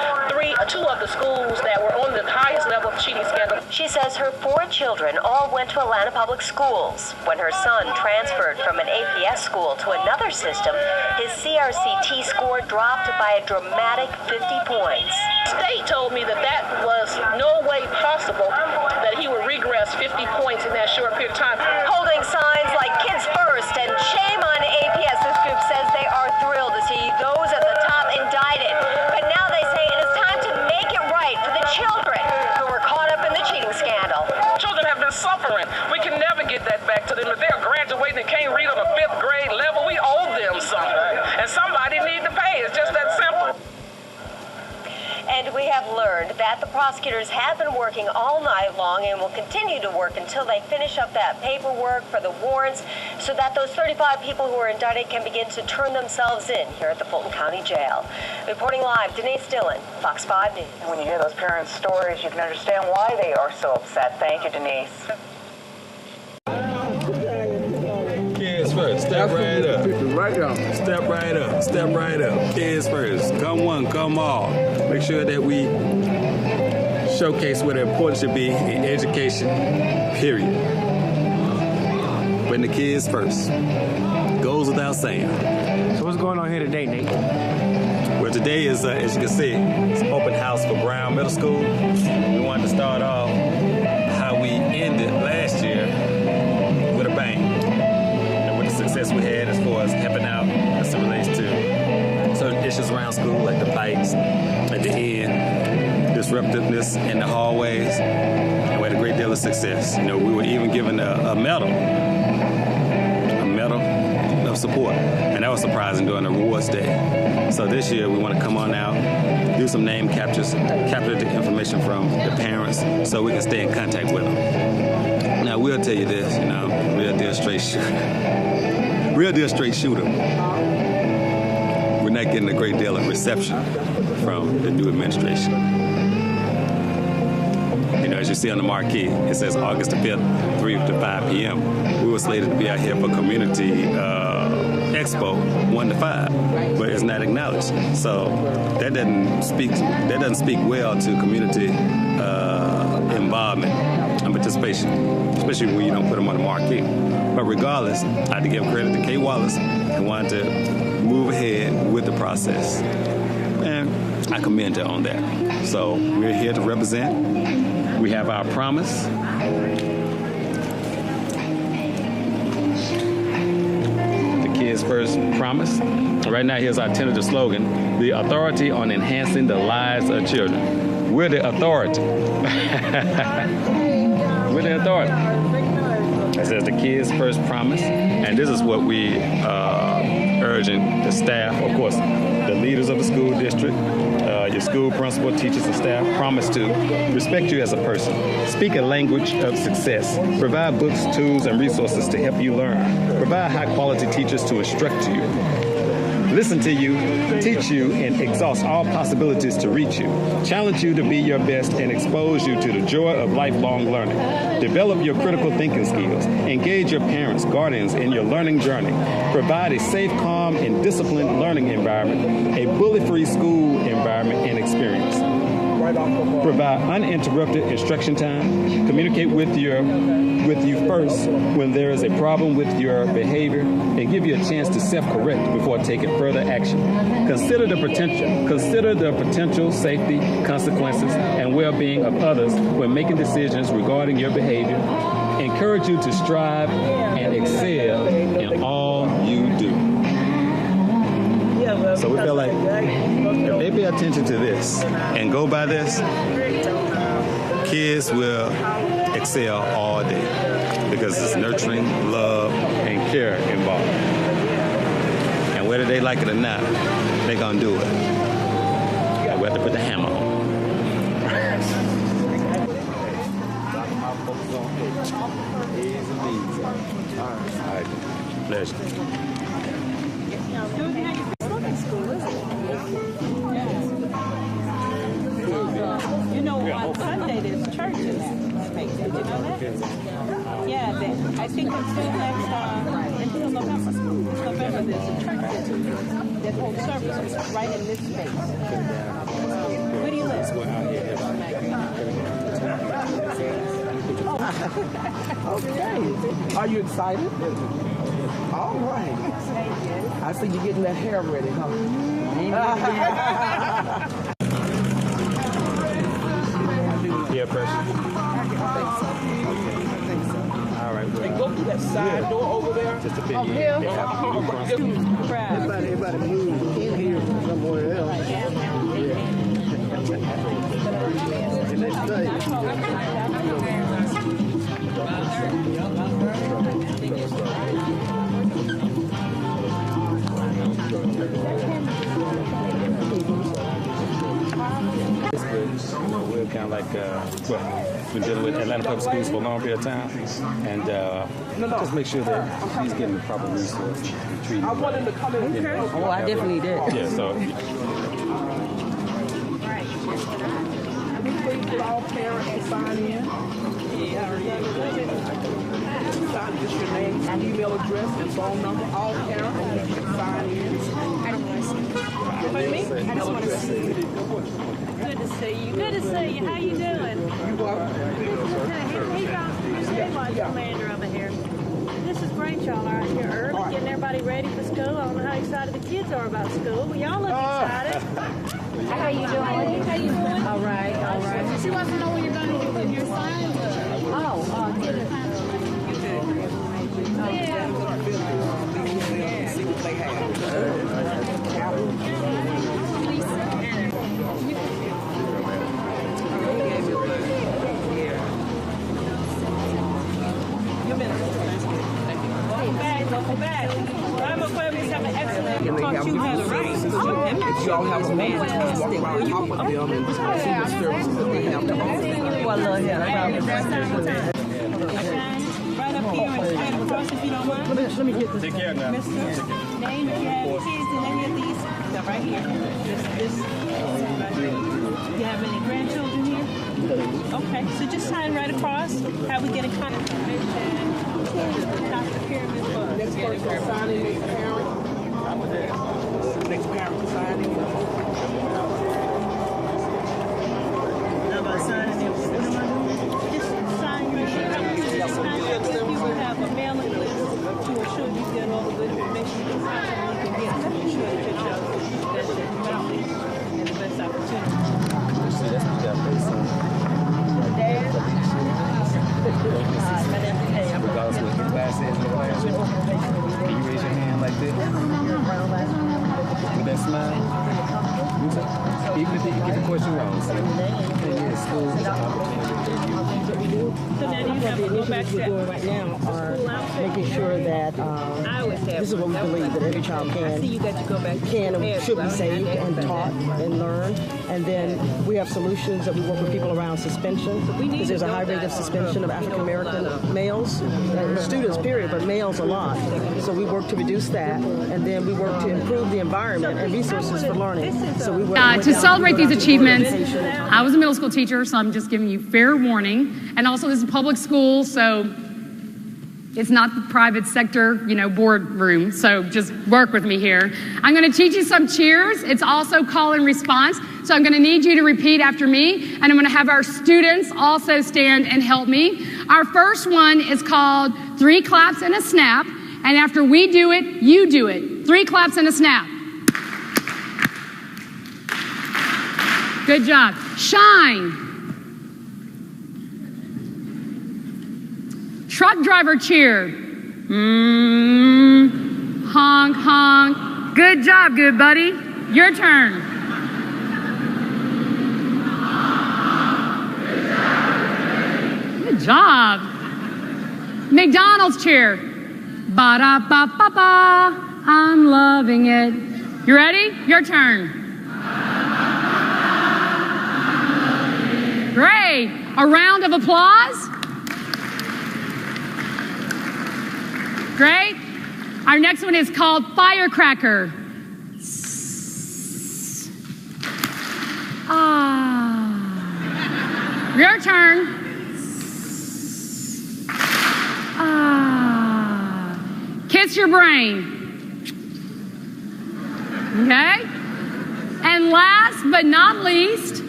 Speaker 10: two of the schools that were on the highest level of cheating scandal.
Speaker 12: She says her 4 children all went to Atlanta Public Schools. When her son transferred from an APS school to another system, his CRCT score dropped by a dramatic 50 points.
Speaker 10: State told me that that was no way possible that he would regress 50 points in that short period of time.
Speaker 12: Holding signs like Kids First and Shame on APS, this group says they are thrilled to see those at the top indicted. But now they say it is time to make it right for the children who were caught up in the cheating scandal.
Speaker 10: Children have been suffering. We can never get that back to them. If they're graduating and can't read on the 5th grade level, we owe them something. And somebody needs to pay. It's just that simple.
Speaker 12: And we have learned that the prosecutors have been working all night long and will continue to work until they finish up that paperwork for the warrants so that those 35 people who are indicted can begin to turn themselves in here at the Fulton County Jail. Reporting live, Denise Dillon, Fox 5 News.
Speaker 9: When you hear those parents' stories, you can understand why they are so upset. Thank you, Denise.
Speaker 4: Kids first. Step right up. Right up. Step right up. Step right up. Kids first. Come one, come all. Make sure that we showcase what the importance should be in education, period. Putting the kids first. Goes without saying.
Speaker 11: So what's going on here today, Nate?
Speaker 4: Well, today is, as you can see, it's open house for Brown Middle School. We wanted to start off how we ended last year with a bang. And with the success we had as far as helping out as it relates to certain issues around school, like the fights at the end, disruptiveness in the hallways, and we had a great deal of success. You know, we were even given a medal of support, and that was surprising during the awards day. So this year we want to come on out, do some name captures, capture the information from the parents so we can stay in contact with them. Now we'll tell you this, you know, real deal straight shooter. We're not getting a great deal of reception from the new administration. You know, as you see on the marquee, it says August the 5th, 3 to 5 p.m. We were slated to be out here for community expo 1 to 5, but it's not acknowledged. So that doesn't speak well to community involvement and participation, especially when you don't put them on the marquee. But regardless, I have to give credit to Kay Wallace and wanted to move ahead with the process. And I commend her on that. So we're here to represent. We have our promise. The Kids First promise. Right now, here's our tentative slogan: the authority on enhancing the lives of children. We're the authority. We're the authority. It says the Kids First promise. And this is what we urging the staff, of course, the leaders of the school district, your school principal, teachers, and staff promise to respect you as a person, speak a language of success, provide books, tools, and resources to help you learn, provide high-quality teachers to instruct you, listen to you, teach you, and exhaust all possibilities to reach you, challenge you to be your best, and expose you to the joy of lifelong learning. Develop your critical thinking skills. Engage your parents, guardians in your learning journey. Provide a safe, calm, and disciplined learning environment, a bully-free school environment and experience. Provide uninterrupted instruction time. Communicate with you first when there is a problem with your behavior, and give you a chance to self-correct before taking further action. Consider the potential safety, consequences, and well-being of others when making decisions regarding your behavior. Encourage you to strive and excel in all you do. So we feel like if they pay attention to this and go by this, kids will excel all day because it's nurturing, love, and care involved. And whether they like it or not, they're going to do it. And we have to put the hammer on. All right. Pleasure.
Speaker 1: You know, on Sunday there's churches. Did you know that? Yeah, I think until November. November there's a church that holds services right in this space. Where do you live?
Speaker 13: Okay. Are you excited? All right. I see you getting that hair ready, huh?
Speaker 14: Peer pressure. All right.
Speaker 13: And go through that side door over there.
Speaker 14: Just a bit.
Speaker 13: Everybody move in here from somewhere else.
Speaker 14: We're kind of like, we've been dealing with Atlanta Public Schools for a long period of time, and just make sure that she's getting the proper resources and treatment.
Speaker 13: I want him to come in.
Speaker 14: Oh, I definitely did. Yeah, so.
Speaker 13: Please all parents to sign in. Sign just your name, email address, and phone number. All parents sign in.
Speaker 1: I don't want to see you. Pardon me? I just want to see you. Good to see you. Good to see you. How you doing? Hey, Commander over here. This is great, y'all are out here early, getting everybody ready for school. I don't know how excited the kids are about school. Well, y'all look excited. How you doing? How you doing? All right, all right. She wants to know when you're going to get put your signs up. Oh, get it. Welcome back. I'm a family have an excellent taught you how to write.
Speaker 13: If y'all have a man to walk around talk with them and see the services that they have to offer.
Speaker 1: Well, I love him. Right up here and across if you don't mind.
Speaker 13: Let me get this.
Speaker 14: Take care now.
Speaker 1: Mr. Name, if you have kids, the name of these. They're right here. This right here. Do you have any grandchildren here? Okay, so just sign right across. How we get in contact information. Top of the pyramid bus.
Speaker 13: Next person signing, next parent. Next parent signing.
Speaker 1: How about signing it? What am I doing? Just sign right here. Just contact if you will have a mailing list to assure you get all the good information you can get to ensure that your child is best developing and the best opportunity.
Speaker 14: See, that's what you got to face on. Regardless of what your class is in the classroom, can you raise your hand like this? With that smile? Even if you get the question wrong, say, school is an opportunity.
Speaker 1: So now you have to go back to
Speaker 15: right now are making sure that this is what we believe, that every child can and should be saved and taught and learn. And then we have solutions that we work with people around suspension, because there's a high rate of suspension of African American males, students period, but males a lot. So we work to reduce that, and then we work to improve the environment and resources for learning. So we work
Speaker 16: to celebrate these achievements, I was a middle school teacher, so I'm just giving you fair warning. And also this is public school, so it's not the private sector, boardroom. So just work with me here. I'm going to teach you some cheers. It's also call and response. So I'm going to need you to repeat after me, and I'm going to have our students also stand and help me. Our first one is called 3 claps and a snap. And after we do it, you do it. 3 claps and a snap. Good job. Shine. Truck driver cheer. Honk, honk. Good job, good buddy. Your turn. Good job. McDonald's cheer. Ba-da-ba-ba-ba. I'm loving it. You ready? Your turn. Great. A round of applause. Great. Our next one is called Firecracker. Your turn. Kiss your brain. Okay? And last but not least,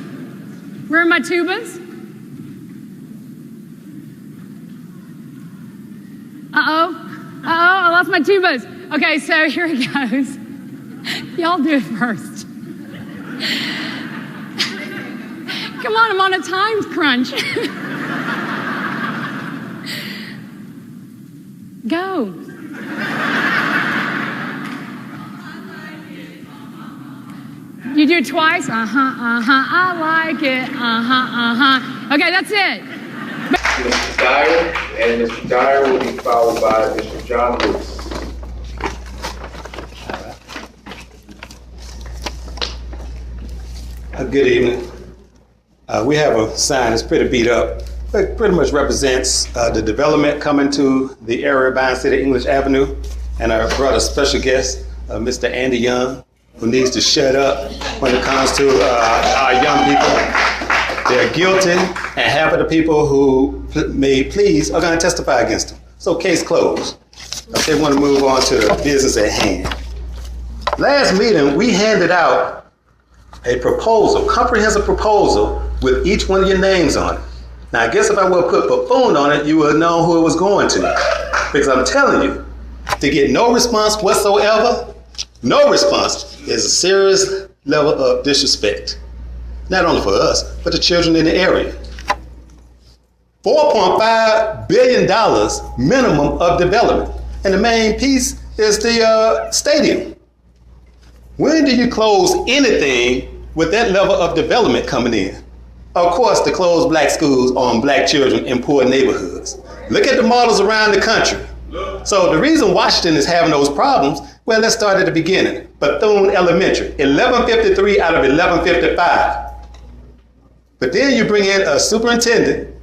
Speaker 16: where are my tubas? I lost my tubas. Okay, so here it goes. Y'all do it first. Come on, I'm on a time crunch. Go. You do it twice? I like it. Okay, that's it.
Speaker 2: Mr. Dyer, and Mr. Dyer will be followed by Mr. John Lewis.
Speaker 4: Good evening. We have a sign that's pretty beat up. It pretty much represents the development coming to the area behind City English Avenue. And I brought a special guest, Mr. Andy Young, who needs to shut up when it comes to our young people. They're guilty, and half of the people who may please are going to testify against them. So case closed. They want to move on to the business at hand. Last meeting, we handed out a proposal, comprehensive proposal with each one of your names on it. Now, I guess if I would put buffoon on it, you would know who it was going to. Because I'm telling you, to get no response whatsoever, no response is a serious level of disrespect. Not only for us, but the children in the area. $4.5 billion minimum of development. And the main piece is the stadium. When do you close anything with that level of development coming in? Of course, to close black schools on black children in poor neighborhoods. Look at the models around the country. So the reason Washington is having those problems, well, let's start at the beginning. Bethune Elementary, 1153 out of 1155. But then you bring in a superintendent,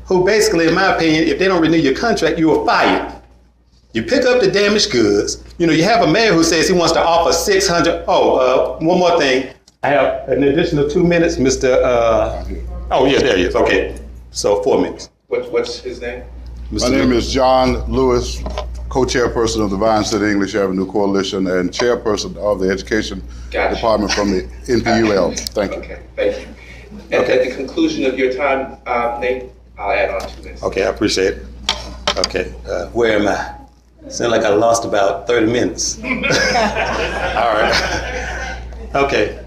Speaker 4: who basically, in my opinion, if they don't renew your contract, you are fired. You pick up the damaged goods. You have a mayor who says he wants to offer 600. One more thing. I have an additional 2 minutes, Mr. There he is. Okay. So 4 minutes.
Speaker 2: What's his name?
Speaker 17: My name is John Lewis, co-chairperson of the Vine City English Avenue Coalition and chairperson of the Education Department from the NPUL. Thank you.
Speaker 2: Okay, thank you. And at the conclusion of your time, Nate, I'll add on 2 minutes.
Speaker 4: Okay, I appreciate it. Okay, where am I? Sound like I lost about 30 minutes. All right. Okay.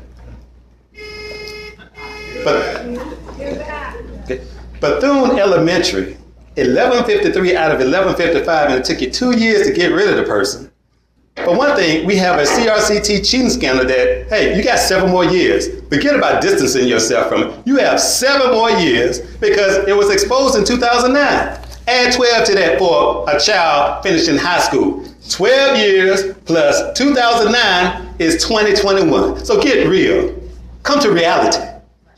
Speaker 4: Bethune Elementary, 1153 out of 1155, and it took you 2 years to get rid of the person. But one thing, we have a CRCT cheating scandal that, hey, you got 7 more years. Forget about distancing yourself from it. You have 7 more years because it was exposed in 2009. Add 12 to that for a child finishing high school. 12 years plus 2009 is 2021. So get real. Come to reality.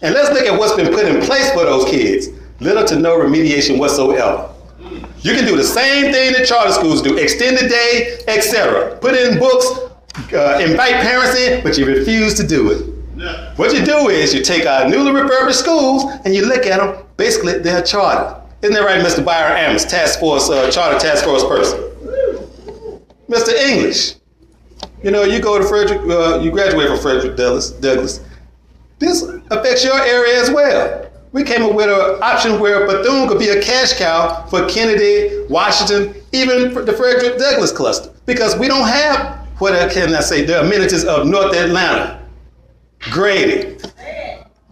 Speaker 4: And let's look at what's been put in place for those kids. Little to no remediation whatsoever. You can do the same thing that charter schools do, extended day, etc. Put in books, invite parents in, but you refuse to do it. What you do is you take our newly refurbished schools and you look at them, basically they're charter. Isn't that right, Mr. Byron Amos, charter task force person? Mr. English, you go to Frederick, you graduate from Frederick Douglass. This affects your area as well. We came up with an option where Bethune could be a cash cow for Kennedy, Washington, even for the Frederick Douglass cluster. Because we don't have, the amenities of North Atlanta, Grady,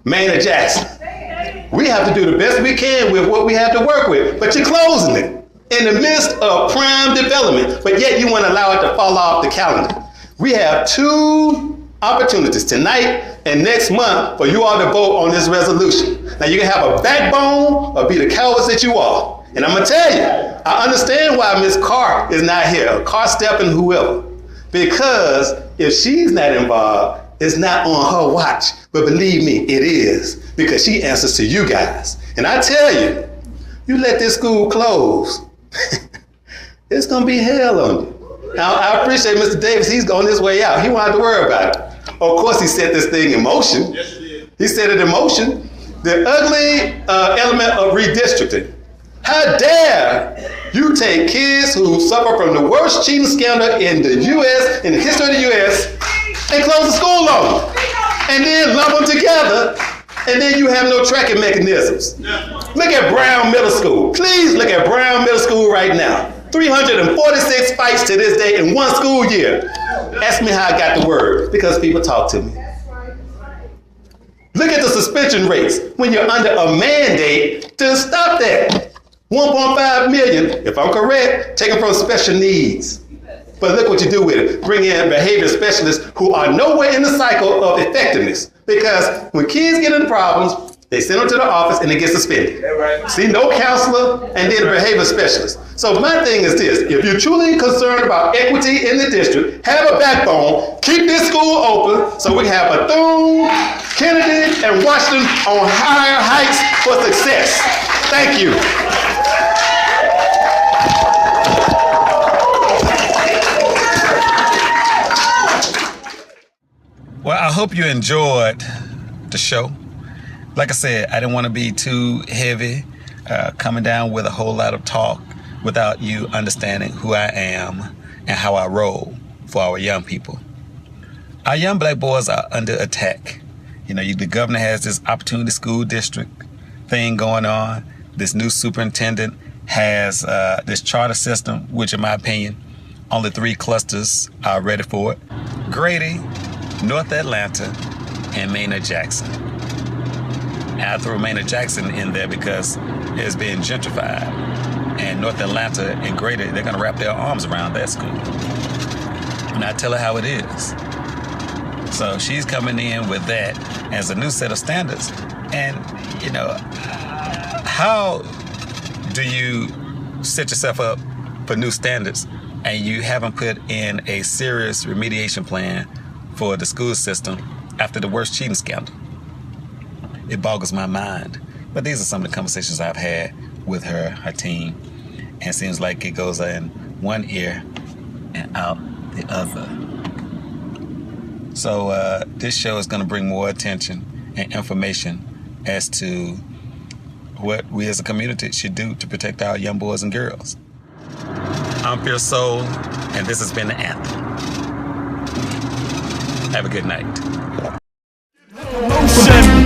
Speaker 4: Maynard Jackson. We have to do the best we can with what we have to work with. But you're closing it in the midst of prime development, but yet you want to allow it to fall off the calendar. We have 2 opportunities tonight and next month for you all to vote on this resolution. Now you can have a backbone or be the cowards that you are. And I'm gonna tell you, I understand why Ms. Carr is not here, Carr Steppen, whoever. Because if she's not involved, it's not on her watch. But believe me, it is. Because she answers to you guys. And I tell you, you let this school close. it's going to be hell on you. Now, I appreciate Mr. Davis. He's on his way out. He won't have to worry about it. Of course, he set this thing in motion. Yes, he did. He set it in motion. The ugly element of redistricting. How dare you take kids who suffer from the worst cheating scandal in the U.S., in the history of the U.S., and close the school on them, and then lump them together, and then you have no tracking mechanisms. Look at Brown Middle School. Please look at Brown Middle School right now. 346 fights to this day in one school year. Ask me how I got the word, because people talk to me. Look at the suspension rates when you're under a mandate to stop that. 1.5 million, if I'm correct, taken from special needs. But look what you do with it. Bring in behavior specialists who are nowhere in the cycle of effectiveness. Because when kids get into problems, they send them to the office and they get suspended. Right. See, no counselor and then a behavior specialist. So my thing is this. If you're truly concerned about equity in the district, have a backbone, keep this school open so we can have Bethune, Kennedy, and Washington on higher heights for success. Thank you.
Speaker 18: Well, I hope you enjoyed the show. Like I said, I didn't want to be too heavy, coming down with a whole lot of talk without you understanding who I am and how I roll for our young people. Our young black boys are under attack. You know, the governor has this opportunity school district thing going on. This new superintendent has this charter system, which in my opinion, only 3 clusters are ready for it. Grady, North Atlanta, and Maynard-Jackson. And I threw Maynard-Jackson in there because it's being gentrified. And North Atlanta and Grady, they're gonna wrap their arms around that school. And I tell her how it is. So she's coming in with that as a new set of standards. And, you know, how do you set yourself up for new standards and you haven't put in a serious remediation plan for the school system after the worst cheating scandal? It boggles my mind. But these are some of the conversations I've had with her team. And it seems like it goes in one ear and out the other. So this show is going to bring more attention and information as to what we as a community should do to protect our young boys and girls. I'm FierceSoul, and this has been the Anthem. Have a good night.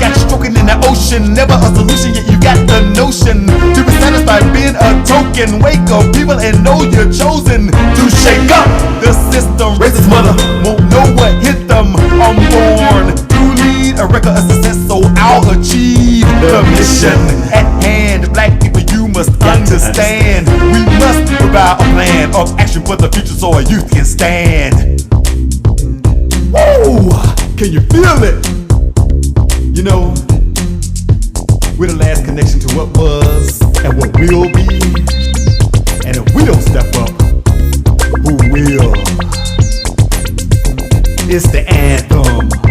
Speaker 19: Got you stroking in the ocean, never a solution, yet you got the notion to be satisfied being a token. Wake up people and know you're chosen to shake up the system. Racist mother won't know what hit them. I'm born to lead a record of success, so I'll achieve the mission at hand. Black people, you must understand. We must provide a plan of action for the future so our youth can stand. Woo! Can you feel it? You know, we're the last connection to what was and what will be. And if we don't step up, who will? It's the anthem.